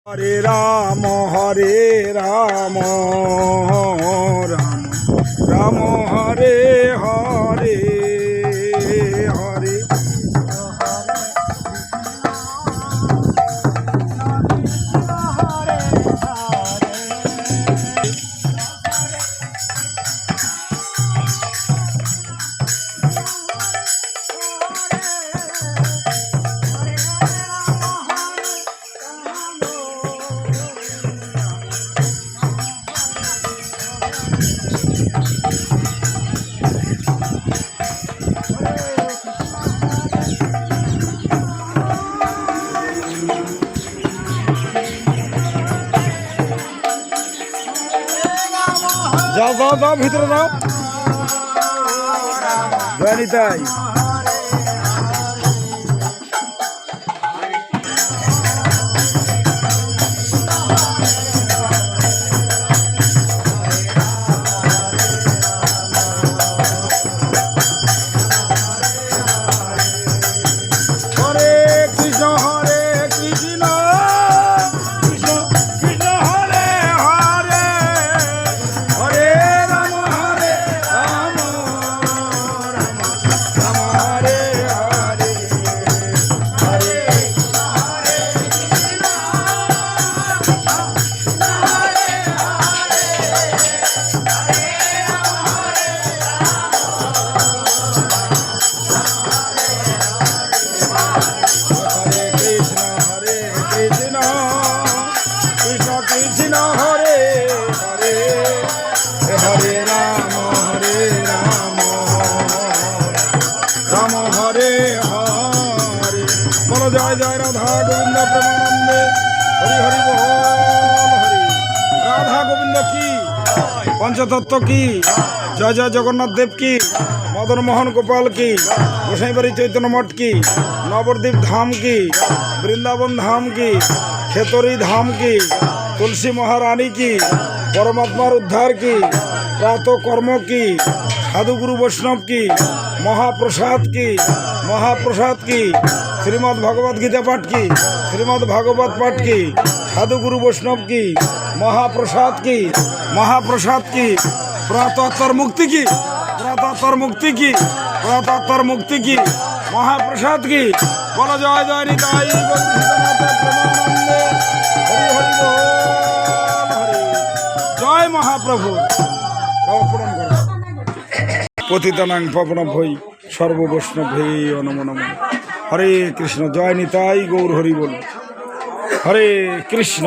হরে রাম রাম রাম হরে হরে হরে যাও যাও যাও ভিতরে যাও জানি তাই জয় জয় রাধা গোবিন্দ প্রেমানন্দে হরি হরি বল হরি রাধা গোবিন্দ কি পঞ্চতত্ত্ব কি জয় জয় জগন্নাথ দেব কি মদন মোহন গোপাল কি গোসাইবাড়ি চৈতন্য মঠ কি নবদ্বীপ ধাম কি বৃন্দাবন ধাম কি খেতরি ধাম কি তুলসী মহারানী কি পরমাত্মার উদ্ধার কি প্রাত কর্ম কি সাধুগুরু বৈষ্ণব কি মহাপ্রসাদ কি শ্রীমদ্ ভগবত গীতা পাঠ কি শ্রীমদ্ ভাগবত পাঠ কি সাধুগুরু বৈষ্ণব কি মহাপ্রসাদ কি প্রাতঃ মুক্তি কি মহাপ্রসাদ কি বলো জয় জয় নিতাই হরি হরি বল হরি জয় মহাপ্রভু প্রণাম করো পতিতানাং পাবনভৈ সর্ববৈষ্ণভৈ নমো নমঃ হরে কৃষ্ণ জয় নিতাই গৌর হরি বল হরে কৃষ্ণ।